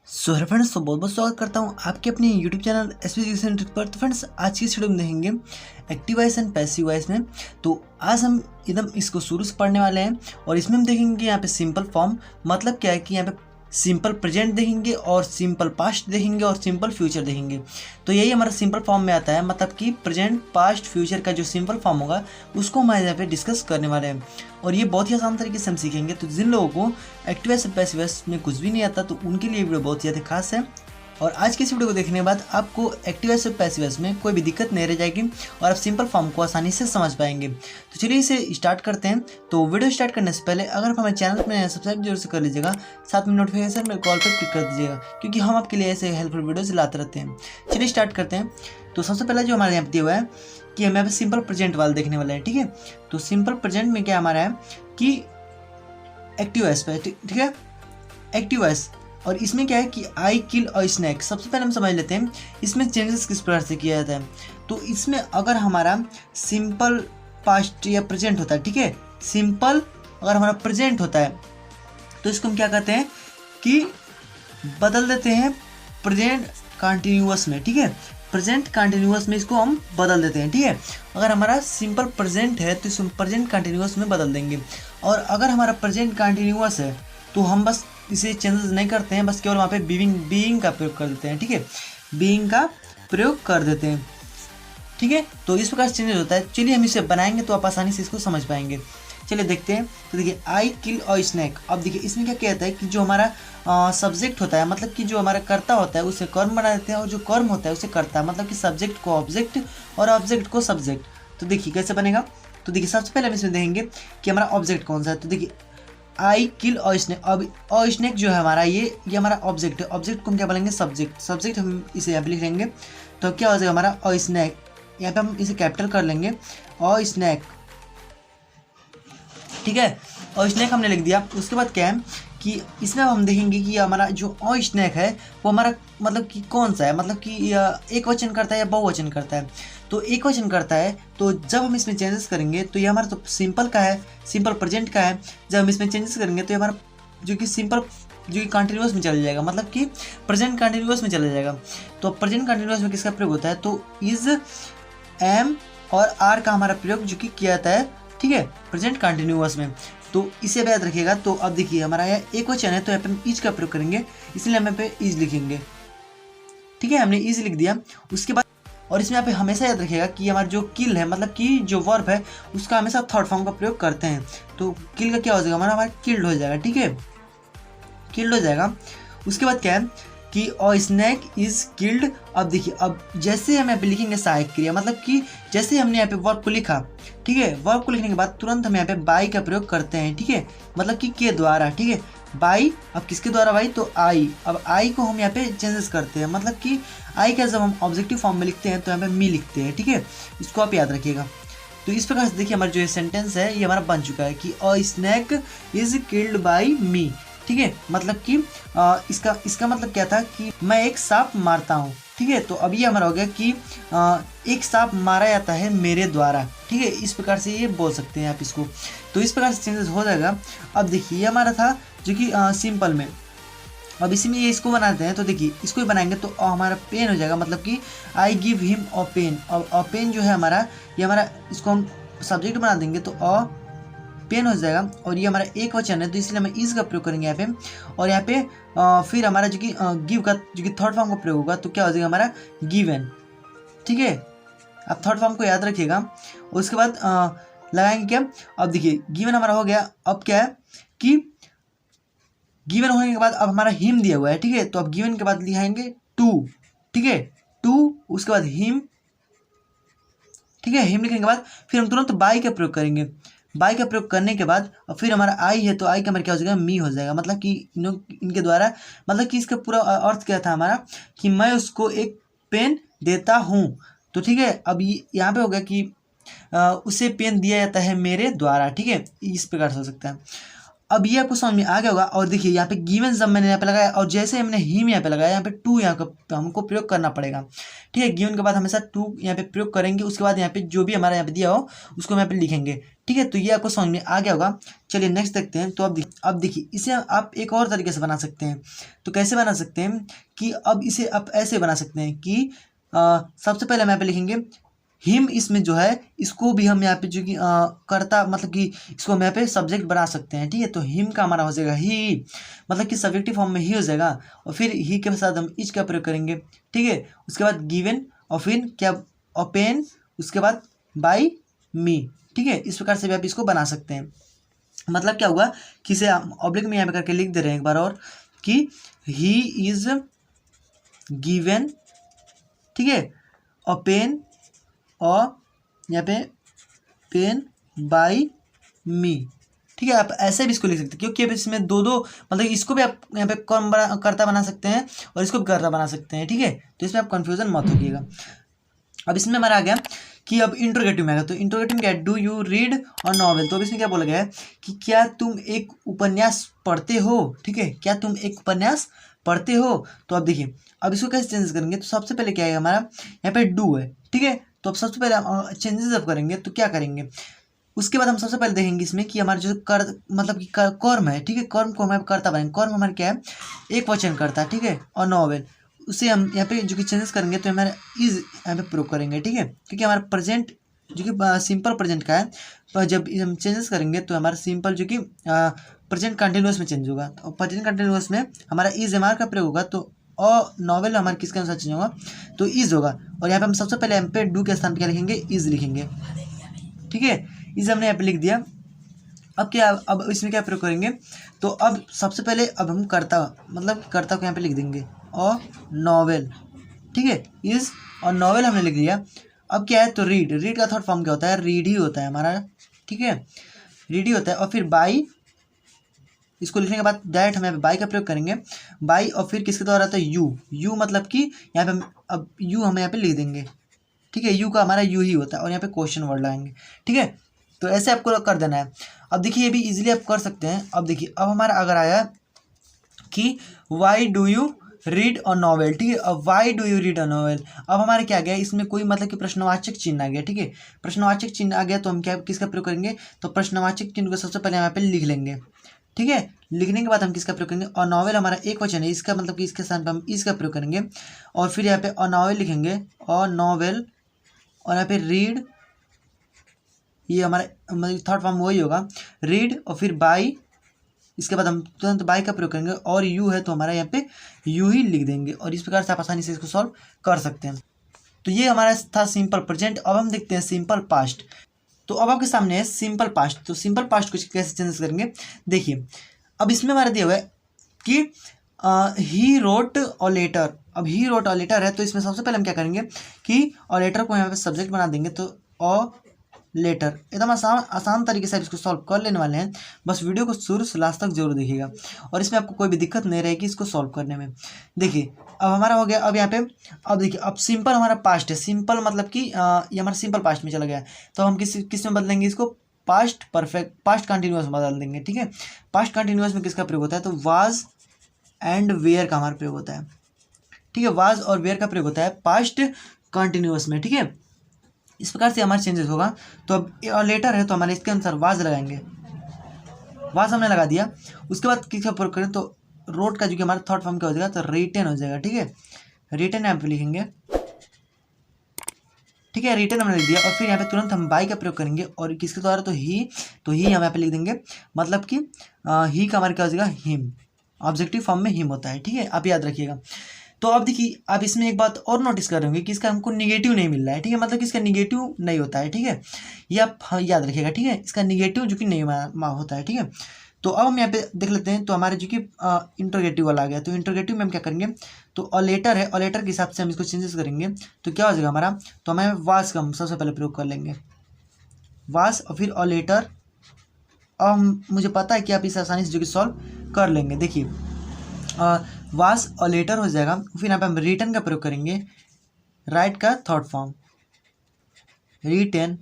So friends, तो बहुत बहुत स्वागत करता हूँ आपके अपने YouTube channel SP education trick पर। तो फ्रेंड्स, आज की इस वीडियो में देखेंगे active voice and passive voice में। तो आज हम एकदम इसको शुरू से पढ़ने वाले हैं और इसमें हम देखेंगे यहाँ पे सिंपल फॉर्म मतलब क्या है कि यहाँ पे सिंपल प्रेजेंट देखेंगे और सिंपल पास्ट देखेंगे और सिंपल फ्यूचर देखेंगे। तो यही हमारा सिंपल फॉर्म में आता है, मतलब कि प्रेजेंट पास्ट फ्यूचर का जो सिंपल फॉर्म होगा उसको हम यहाँ पे डिस्कस करने वाले हैं और ये बहुत ही आसान तरीके से हम सीखेंगे। तो जिन लोगों को एक्टिव वॉइस और पैसिव वॉइस में कुछ भी नहीं आता तो उनके लिए वीडियो बहुत ज़्यादा खास है। और आज की इस वीडियो को देखने के बाद आपको एक्टिव वॉइस और पैसिव वॉइस में कोई भी दिक्कत नहीं रह जाएगी और आप सिंपल फॉर्म को आसानी से समझ पाएंगे। तो चलिए इसे स्टार्ट करते हैं। तो वीडियो स्टार्ट करने से पहले अगर आप हमारे चैनल पर सब्सक्राइब जरूर से कर लीजिएगा, साथ में नोटिफिकेशन में कॉल पर क्लिक कर दीजिएगा क्योंकि हम आपके लिए ऐसे हेल्पफुल वीडियोज लाते रहते हैं। चलिए स्टार्ट करते हैं। तो सबसे पहले जो हमारे यहाँ पे दिया हुआ है कि हमें यहाँ पे सिंपल प्रेजेंट वाला देखने वाला है, ठीक है। तो सिंपल प्रेजेंट में क्या हमारा है कि एक्टिव वॉइस पे, ठीक है, एक्टिव वॉइस। और इसमें क्या है कि आई किल और स्नैक। सबसे पहले हम समझ लेते हैं इसमें चेंजेस किस प्रकार से किया जाता है। तो इसमें अगर हमारा सिंपल पास्ट या प्रेजेंट होता है, ठीक है, सिंपल अगर हमारा प्रेजेंट होता है तो इसको हम क्या कहते हैं कि बदल देते हैं प्रेजेंट कंटिन्यूअस में, ठीक है, प्रेजेंट कंटिन्यूअस में इसको हम बदल देते हैं, ठीक है। अगर हमारा सिंपल प्रेजेंट है तो इसको प्रेजेंट कंटिन्यूअस में बदल देंगे। और अगर हमारा प्रेजेंट कंटिन्यूअस है तो हम बस इसे चेंजेस नहीं करते हैं, बस केवल वहाँ पे बीइंग का प्रयोग कर देते हैं, ठीक है, बीइंग का प्रयोग कर देते हैं, ठीक है। तो इस प्रकार से चेंजेस होता है। चलिए हम इसे बनाएंगे तो आप आसानी से इसको समझ पाएंगे। चलिए देखते हैं। तो देखिए आई किल और स्नैक। अब देखिए इसमें क्या कहता है कि जो हमारा सब्जेक्ट होता है, मतलब कि जो हमारा कर्ता होता है उसे कर्म बना देते हैं और जो कर्म होता है उसे कर्ता, मतलब कि सब्जेक्ट को ऑब्जेक्ट और ऑब्जेक्ट को सब्जेक्ट। तो देखिए कैसे बनेगा। तो देखिए सबसे पहले हम इसमें देखेंगे कि हमारा ऑब्जेक्ट कौन सा है। तो देखिए आई किल और स्नैक। अब और स्नैक जो है हमारा ये हमारा ऑब्जेक्ट है। ऑब्जेक्ट को हम क्या बोलेंगे, सब्जेक्ट। सब्जेक्ट हम इसे यहाँ पे लिख लेंगे। तो क्या हो जाएगा हमारा और स्नैक, यहाँ पे हम इसे कैपिटल कर लेंगे और स्नैक, ठीक है। और स्नैक हमने लिख दिया। उसके बाद क्या है कि इसमें हम देखेंगे कि हमारा जो और स्नैक है वो हमारा मतलब कि कौन सा है, मतलब कि एक वचन करता है या बहुवचन करता है। तो एक वचन करता है तो जब हम इसमें चेंजेस करेंगे तो ये हमारा तो सिंपल का है, सिंपल प्रेजेंट का है। जब हम इसमें चेंजेस करेंगे तो ये हमारा जो कि सिंपल जो कि कंटिन्यूअस में चला जाएगा, मतलब कि प्रेजेंट कंटिन्यूअस में चला जाएगा। तो प्रेजेंट कंटिन्यूअस में किसका प्रयोग होता है, तो इज, एम और आर का हमारा प्रयोग जो कि किया जाता है, ठीक है, प्रेजेंट कंटिन्यूअस में। तो इसे याद रखिएगा। तो अब देखिए हमारा यह एक वचन है तो यहाँ पे हम इज का प्रयोग करेंगे, इसलिए हम यहाँ पे इज लिखेंगे, ठीक है। हमने इज लिख दिया। उसके बाद और इसमें यहाँ पे हमेशा याद रखिएगा कि हमारा जो किल है, मतलब कि जो वर्ब है उसका हमेशा थर्ड फॉर्म का प्रयोग करते हैं। तो किल का क्या हो जाएगा हमारा किल्ड हो जाएगा, ठीक है, किल्ड हो जाएगा। उसके बाद क्या है कि और स्नैक इज किल्ड। अब देखिए अब जैसे हम यहाँ पे लिखेंगे सहायक क्रिया, मतलब कि जैसे हमने यहाँ पे वर्ब को लिखा, ठीक है, वर्ब को लिखने के बाद तुरंत हम यहाँ पे बाई का प्रयोग करते हैं, ठीक है, मतलब कि के द्वारा, ठीक है, बाई। अब किसके द्वारा बाई, तो आई। अब आई को हम यहाँ पे चेंजेस करते हैं, मतलब कि आई का जब हम ऑब्जेक्टिव फॉर्म में लिखते हैं तो यहाँ पे मी लिखते हैं, ठीक है, इसको आप याद रखिएगा। तो इस प्रकार से देखिए हमारा जो सेंटेंस है ये हमारा बन चुका है कि अ स्नैक इज किल्ड बाई मी, ठीक है। मतलब कि इसका मतलब क्या था कि मैं एक सांप मारता हूँ, ठीक है। तो अब ये हमारा हो गया कि एक सांप मारा जाता है मेरे द्वारा, ठीक है, इस प्रकार से ये बोल सकते हैं आप इसको। तो इस प्रकार से चेंजेस हो जाएगा। अब देखिए ये हमारा था जो कि सिंपल में। अब इसी में ये इसको बनाते हैं। तो देखिए इसको ही बनाएंगे तो हमारा पेन हो जाएगा, मतलब कि I give him a pen. और पेन जो है हमारा ये हमारा इसको हम सब्जेक्ट बना देंगे तो पेन हो जाएगा। और ये हमारा एक वचन है तो इसलिए हम इज का प्रयोग करेंगे यहाँ पे। और यहाँ पे फिर हमारा जो कि गिव का जो कि थर्ड फॉर्म का प्रयोग होगा तो क्या हो जाएगा हमारा गिवन, ठीक है। आप थर्ड फॉर्म को याद रखिएगा। उसके बाद लगाएंगे क्या। अब देखिए गिवन हमारा हो गया। अब क्या है कि गिवन होने के बाद अब हमारा हिम दिया हुआ है, ठीक है। तो अब गिवन के बाद लिखाएंगे टू, ठीक है, टू। उसके बाद हिम, ठीक है, हिम लिखने के बाद फिर हम तुरंत बाई का प्रयोग करेंगे। बाई का प्रयोग करने के बाद और फिर हमारा आई है तो आई का हमारा क्या हो जाएगा, मी हो जाएगा। मतलब कि इनके द्वारा, मतलब कि इसका पूरा अर्थ क्या था हमारा कि मैं उसको एक पेन देता हूँ। तो ठीक है, अब यहाँ पे हो गया कि उसे पेन दिया जाता है मेरे द्वारा, ठीक है, इस प्रकार से हो सकता है। अब ये आपको समझ में आ गया होगा। और देखिए यहाँ पे गिवन जब मैंने यहाँ पे लगाया और जैसे हमने हिम यहाँ पे लगाया, यहाँ पे टू यहाँ पे हमको प्रयोग करना पड़ेगा, ठीक है। गिवन के बाद हमेशा टू यहाँ पे प्रयोग करेंगे, उसके बाद यहाँ पे जो भी हमारा यहाँ पे दिया हो उसको यहाँ पे लिखेंगे, ठीक है। तो ये आपको समझ में आ गया होगा। चलिए नेक्स्ट देखते हैं। तो अब देखिए इसे आप एक और तरीके से बना सकते हैं। तो कैसे बना सकते हैं कि अब इसे आप ऐसे बना सकते हैं कि सबसे पहले हम यहाँ पे लिखेंगे हिम, इसमें जो है इसको भी हम यहाँ पे जो कि कर्ता मतलब कि इसको हम यहाँ पे सब्जेक्ट बना सकते हैं, ठीक है। तो हिम का हमारा हो जाएगा ही, मतलब कि सब्जेक्टिव फॉर्म में ही हो जाएगा। और फिर ही के साथ हम इच का प्रयोग करेंगे, ठीक है। उसके बाद गिवन और फिर क्या ओपन, उसके बाद बाई मी, ठीक है। इस प्रकार से भी आप इसको बना सकते हैं। मतलब क्या हुआ कि इसे ऑब्लिक में यहाँ पे करके लिख दे रहे हैं एक बार और कि ही इज गिवन, ठीक है, अ पेन और यहाँ पे पेन बाई मी, ठीक है। आप ऐसे भी इसको लिख सकते हैं क्योंकि अब इसमें दो मतलब इसको भी आप यहाँ पे कर्ता बना सकते हैं और इसको भी कर्ता बना सकते हैं, ठीक है। तो इसमें आप कन्फ्यूजन मत होइएगा। अब इसमें हमारा आ गया कि अब इंट्रोगेटिव में आएगा। तो इंट्रोगेटिव में क्या है, do you read a novel. तो अब इसमें क्या बोला गया है कि क्या तुम एक उपन्यास पढ़ते हो, ठीक है, क्या तुम एक उपन्यास पढ़ते हो। तो अब देखिए अब इसको कैसे चेंज करेंगे। तो सबसे पहले क्या है हमारा यहाँ पे डू है, ठीक है। तो अब सबसे पहले चेंजेस अब करेंगे तो क्या करेंगे, उसके बाद हम सबसे पहले देखेंगे इसमें कि हमारा जो मतलब कि कर्म है, ठीक है, कर्म को हमें कर्ता बनाएंगे। कर्म हमारा क्या है, एक वचन करता है, ठीक है, और नॉवेल, उसे हम यहाँ पे जो कि चेंजेस करेंगे तो हमारा इज यहाँ पे प्रयोग करेंगे, ठीक है। क्योंकि हमारा प्रेजेंट जो कि सिंपल प्रेजेंट का है, तो जब हम चेंजेस करेंगे तो हमारा सिंपल जो कि प्रेजेंट कंटिन्यूस में चेंज होगा। तो प्रेजेंट कंटिन्यूस में हमारा इज एम आर का प्रयोग होगा। तो और नॉवेल हमारे किसके अनुसार चेंज होगा, तो इज होगा। और यहाँ पे हम सबसे पहले यहाँ पे डू के स्थान पे क्या लिखेंगे, इज लिखेंगे, ठीक है। इज हमने यहाँ पे लिख दिया। अब क्या, अब इसमें क्या प्रयोग करेंगे, तो अब सबसे पहले अब हम कर्ता मतलब कर्ता को यहाँ पे लिख देंगे और नॉवेल, ठीक है, इज और नॉवेल हमने लिख दिया। अब क्या है, तो रीड, रीड का थर्ड फॉर्म क्या होता है, रीड ही होता है हमारा, ठीक है, रीड ही होता है। और फिर बाई, इसको लिखने के बाद डायरेक्ट हम यहाँ पे बाई का प्रयोग करेंगे, बाई, और फिर किसके द्वारा आता है, यू, यू मतलब कि यहाँ पे अब यू हम यहाँ पे लिख देंगे, ठीक है। यू का हमारा यू ही होता है और यहाँ पे क्वेश्चन वर्ड लगाएंगे, ठीक है। तो ऐसे आपको कर देना है। अब देखिए ये भी इजीली आप कर सकते हैं। अब देखिए अब हमारा अगर आया कि why do you read a novel, ठीक है। अब why do you read a novel, अब हमारे क्या गया इसमें कोई मतलब कि प्रश्नवाचक चिन्ह आ गया, ठीक है। प्रश्नवाचक चिन्ह आ गया तो हम क्या किसका प्रयोग करेंगे, तो प्रश्नवाचक चिन्ह को सबसे पहले यहाँ पे लिख लेंगे, ठीक है। लिखने के बाद हम किसका प्रयोग करेंगे, और नॉवेल हमारा एक वचन है, इसका मतलब कि इसके स्थान पर हम इसका प्रयोग करेंगे। और फिर यहाँ पे और नॉवेल लिखेंगे और नॉवेल, और यहाँ पे रीड, ये हमारा मतलब थर्ड फॉर्म वही होगा, रीड, और फिर बाई, इसके बाद हम तुरंत बाई का प्रयोग करेंगे और यू है तो हमारा यहाँ पे यू ही लिख देंगे। और इस प्रकार से आप आसानी से इसको सॉल्व कर सकते हैं। तो ये हमारा था सिंपल प्रेजेंट। अब हम देखते हैं सिंपल पास्ट। तो अब आपके सामने है सिंपल पास्ट। तो सिंपल पास्ट को कैसे चेंज करेंगे, देखिए अब इसमें हमारा दिया हुआ है कि ही रोट अ लेटर। अब ही रोट अ लेटर है तो इसमें सबसे पहले हम क्या करेंगे कि अ लेटर को यहाँ पे सब्जेक्ट बना देंगे। तो अ लेटर एकदम आसान तरीके से आप इसको सॉल्व कर लेने वाले हैं। बस वीडियो को शुरू से लास्ट तक जरूर देखिएगा और इसमें आपको कोई भी दिक्कत नहीं रहेगी इसको सॉल्व करने में। देखिए अब हमारा हो गया। अब यहाँ पे अब देखिए अब सिंपल हमारा पास्ट है। सिंपल मतलब कि ये हमारा सिंपल पास्ट में चला गया। तो हम किस में बदलेंगे इसको, पास्ट परफेक्ट, पास्ट कंटिन्यूअस में बदल देंगे, ठीक है। पास्ट कंटिन्यूअस में किसका प्रयोग होता है, तो वाज एंड वेयर का हमारा प्रयोग होता है, ठीक है। वाज और वेयर का प्रयोग होता है पास्ट कंटिन्यूअस में, ठीक है। इस प्रकार से हमारा चेंजेस होगा। तो अब लेटर है तो हमारे इसके अनुसार वाज लगाएंगे, वाज हमने लगा दिया। उसके बाद किसका प्रयोग करें, तो रोट का जो कि हमारा थर्ड फॉर्म क्या हो जाएगा, तो रिटन हो जाएगा, ठीक है। रिटन यहाँ पे लिखेंगे, ठीक है, रिटन हमने लिख दिया। और फिर यहाँ पे तुरंत हम बाई का प्रयोग करेंगे और किसके द्वारा, तो ही हम यहाँ पे लिख देंगे। मतलब कि ही का हमारा क्या हो जाएगा, हिम, ऑब्जेक्टिव फॉर्म में हिम होता है, ठीक है, आप याद रखिएगा। तो अब देखिए आप इसमें एक बात और नोटिस कर रहे होंगे कि इसका हमको निगेटिव नहीं मिल रहा है, ठीक है, मतलब कि इसका निगेटिव नहीं होता है, ठीक है। ये आप याद रखिएगा, ठीक है, इसका निगेटिव जो कि नहीं होता है, ठीक है। तो अब हम यहाँ पे देख लेते हैं। तो हमारे जो कि इंट्रोगेटिव वाला आ गया। तो इंट्रोगेटिव में हम क्या करेंगे, तो अ लेटर है, अ लेटर के हिसाब से हम इसको चेंजेस करेंगे। तो क्या हो जाएगा हमारा, तो हमें वास का हम सबसे पहले प्रयोग कर लेंगे, वास, और फिर अ लेटर। अब मुझे पता है कि आप इसे आसानी से जो कि सॉल्व कर लेंगे। देखिए वास और लेटर हो जाएगा। फिर यहाँ पे हम रिटर्न का प्रयोग करेंगे, राइट का थर्ड फॉर्म, रिटर्न,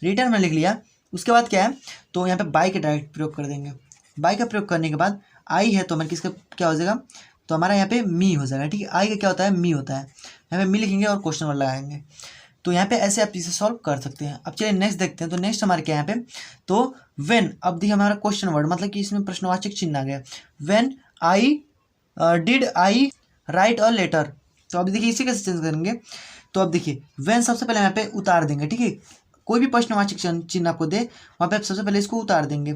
रिटर्न में लिख लिया। उसके बाद क्या है, तो यहाँ पे बाई के डायरेक्ट प्रयोग कर देंगे, बाई का प्रयोग करने के बाद आई है तो हमारे किसका क्या हो जाएगा, तो हमारा यहाँ पे मी हो जाएगा। ठीक है, आई का क्या होता है, मी होता है। यहाँ पे मी लिखेंगे और क्वेश्चन वर्ड लगाएंगे। तो यहाँ पे ऐसे आप इसे सॉल्व कर सकते हैं। अब चलिए नेक्स्ट देखते हैं। तो नेक्स्ट हमारे क्या यहाँ पे, तो व्हेन, अब देखिए हमारा क्वेश्चन वर्ड मतलब कि इसमें प्रश्नवाचक चिन्ह आ गया। When I did I write a letter. तो अब देखिए इसे कैसे चेंज करेंगे, तो अब देखिए व्हेन सबसे पहले यहाँ पे उतार देंगे। ठीक है, कोई भी प्रश्नवाचक चिन्ह आपको दे वहाँ पे आप सबसे पहले इसको उतार देंगे,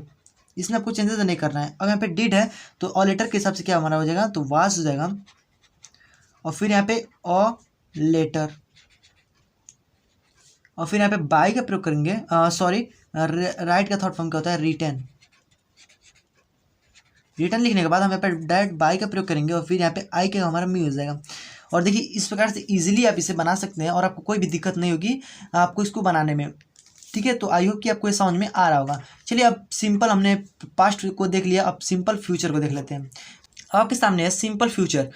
इसमें आपको चेंजेस नहीं करना है। अब यहाँ पे डिड है तो अ लेटर के हिसाब से क्या हमारा हो जाएगा, तो वास हो जाएगा। और फिर यहाँ पे अ लेटर, और फिर यहाँ पे बाय का प्रयोग करेंगे, सॉरी राइट का थर्ड फॉर्म क्या होता है, रिटर्न। रिटर्न लिखने के बाद हम यहाँ पे डायरेक्ट बाय का प्रयोग करेंगे और फिर यहाँ पे आई का हमारा मी हो जाएगा। और देखिए इस प्रकार से इजीली आप इसे बना सकते हैं और आपको कोई भी दिक्कत नहीं होगी आपको इसको बनाने में। ठीक है, तो आई होप कि आपको ये समझ में आ रहा होगा। चलिए अब सिंपल हमने पास्ट को देख लिया, अब सिंपल फ्यूचर को देख लेते हैं। आपके सामने है सिंपल फ्यूचर।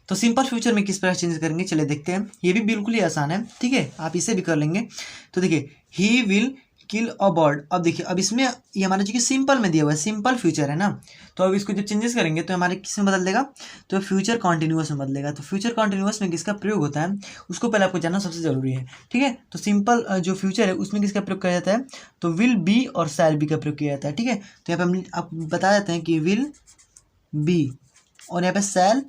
तो सिंपल फ्यूचर में किस प्रकार चेंज करेंगे, चलिए देखते हैं। ये भी बिल्कुल ही आसान है। ठीक है, आप इसे भी कर लेंगे। तो देखिए he will kill a bird. अब देखिए अब इसमें ये हमारा जो कि सिंपल में दिया हुआ है, सिंपल फ्यूचर है ना, तो अब इसको जब चेंजेस करेंगे तो हमारे किस में बदल देगा, तो फ्यूचर कॉन्टिन्यूअस में बदलेगा। तो फ्यूचर कॉन्टिन्यूअस में किसका प्रयोग होता है उसको पहले आपको जानना सबसे जरूरी है। ठीक है, तो सिंपल जो फ्यूचर है उसमें किसका प्रयोग किया जाता है, तो विल बी और शैल बी का प्रयोग किया जाता है। ठीक है, तो यहाँ पे हम आप बता देते हैं कि विल बी और यहाँ पे शैल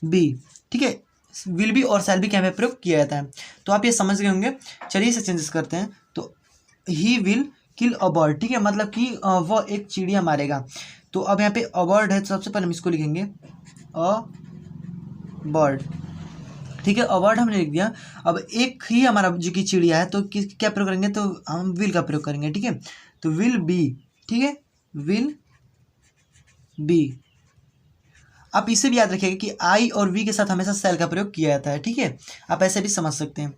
बी। ठीक है, विल बी और शैल बी क्या प्रयोग किया जाता है, तो आप ये समझ गए होंगे। चलिए इसे चेंजेस करते हैं। तो he will kill a bird. ठीक है, मतलब कि वह एक चिड़िया मारेगा। तो अब यहाँ पे अ बर्ड है तो सबसे पहले हम इसको लिखेंगे अ बर्ड। ठीक है, अ बर्ड हमने लिख दिया। अब एक ही हमारा जो कि चिड़िया है तो क्या प्रयोग करेंगे, तो हम विल का प्रयोग करेंगे। ठीक है, तो विल बी। ठीक है, विल बी। आप इसे भी याद रखिएगा कि आई और वी के साथ हमेशा सेल का प्रयोग किया जाता है। ठीक है, आप ऐसे भी समझ सकते हैं।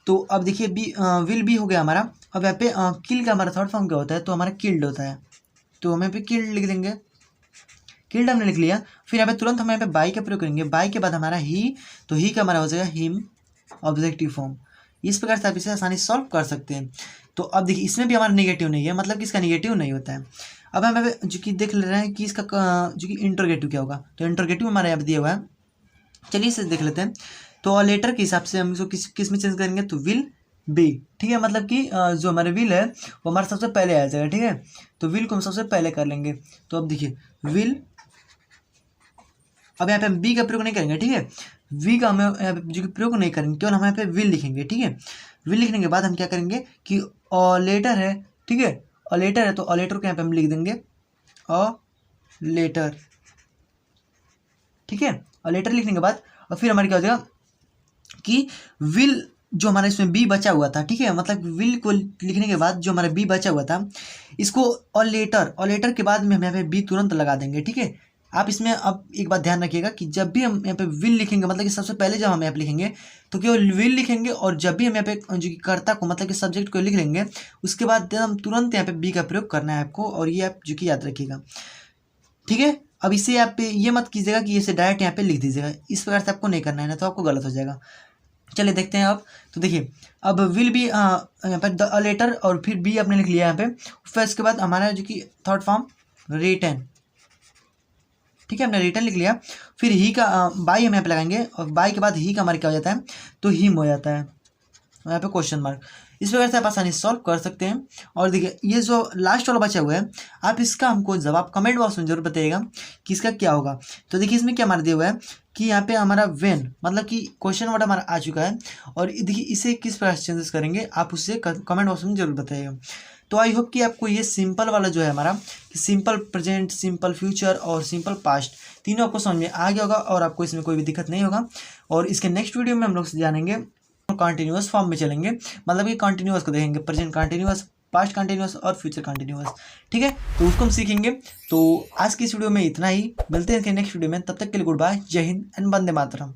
तो अब देखिए बी विल बी हो गया हमारा। अब यहाँ पे किल का हमारा थर्ड फॉर्म क्या होता है, तो हमारा किल्ड होता है। तो हम यहाँ पे किल्ड लिख देंगे, किल्ड हमने लिख लिया। फिर यहाँ पे तुरंत हम यहाँ पे बाई का प्रयोग करेंगे। बाई के बाद हमारा ही, तो ही का हमारा हो जाएगा हिम, ऑब्जेक्टिव फॉर्म। इस प्रकार से आप इसे आसानी से सॉल्व कर सकते हैं। तो अब देखिए इसमें भी हमारा नेगेटिव नहीं है, मतलब कि इसका नेगेटिव नहीं होता है। अब हम यहाँ पे जो कि देख ले रहे हैं कि इसका जो कि इंटरोगेटिव क्या होगा, तो इंटरोगेटिव हमारे यहाँ पे दिया हुआ है। चलिए इसे देख लेते हैं। तो लेटर के हिसाब से हम इसको किस में चेंज करेंगे, तो विल बी। ठीक है, मतलब कि जो हमारे विल है वो हमारा सबसे पहले आ जाएगा। ठीक है, तो विल को हम सबसे पहले कर लेंगे। तो अब देखिए विल, अब यहाँ पे हम बी का प्रयोग नहीं करेंगे। ठीक है, वी का हमें जो कि प्रयोग नहीं करेंगे, केवल हम यहाँ पे विल लिखेंगे। ठीक है, विल लिखने के बाद हम क्या करेंगे कि लेटर है। ठीक है, लेटर है तो लेटर को यहाँ पे हम लिख देंगे लेटर। ठीक है, लेटर लिखने के बाद और फिर हमारे क्या हो जाएगा कि विल, जो हमारा इसमें बी बचा हुआ था। ठीक है, मतलब विल को लिखने के बाद जो हमारा बी बचा हुआ था इसको और लेटर के बाद में हम यहाँ पे बी तुरंत लगा देंगे। ठीक है, आप इसमें अब एक बात ध्यान रखिएगा कि जब भी हम यहाँ पे विल लिखेंगे, मतलब कि सबसे पहले जब हम यहाँ पे लिखेंगे तो केवल विल लिखेंगे, और जब भी हम यहाँ पे जो कि कर्ता को मतलब कि सब्जेक्ट को लिख लेंगे उसके बाद हम तुरंत यहाँ पे बी का प्रयोग करना है आपको, और ये आप जो कि याद रखिएगा। ठीक है, अब इसे आप ये मत कीजिएगा कि इसे डायरेक्ट यहाँ पे लिख दीजिएगा, इस प्रकार से आपको नहीं करना है, ना तो आपको गलत हो जाएगा। चलिए देखते हैं अब। तो देखिए अब विल बी यहाँ पर द लेटर और फिर बी आपने लिख लिया यहाँ पे, फिर इसके बाद हमारा जो कि थर्ड फॉर्म रिटर्न। ठीक है, हमने रिटर्न लिख लिया। फिर ही का बाई हम यहाँ पे लगाएंगे, और बाई के बाद ही का हमारा क्या हो जाता है, तो हिम हो जाता है, यहाँ पे क्वेश्चन मार्क। इस प्रकार से आप आसानी से सॉल्व कर सकते हैं। और देखिए ये जो लास्ट वाला बचा हुआ है, आप इसका हमको जवाब कमेंट बॉक्स में जरूर बताइएगा कि इसका क्या होगा। तो देखिए इसमें क्या हमारा दिया हुआ है कि यहाँ पे हमारा वेन, मतलब कि क्वेश्चन वर्ड हमारा आ चुका है, और देखिए इसे किस प्रकार से चेंजेस करेंगे आप उससे कमेंट बॉक्स में जरूर बताइएगा। तो आई होप कि आपको ये सिंपल वाला जो है हमारा सिंपल प्रेजेंट, सिंपल फ्यूचर और सिंपल पास्ट तीनों आपको समझ में आ गया होगा, और आपको इसमें कोई भी दिक्कत नहीं होगा। और इसके नेक्स्ट वीडियो में हम लोग जानेंगे कॉन्टिन्यूअस फॉर्म में चलेंगे, मतलब कि कॉन्टिन्यूअस को देखेंगे, प्रेजेंट कॉन्टिन्यूअस, पास्ट कॉन्टिन्यूअस और फ्यूचर कॉन्टिन्यूअस। ठीक है, तो उसको हम सीखेंगे। तो आज की इस वीडियो में इतना ही, मिलते हैं नेक्स्ट वीडियो में, तब तक के लिए गुड बाय, जय हिंद एंड वंदे मातरम।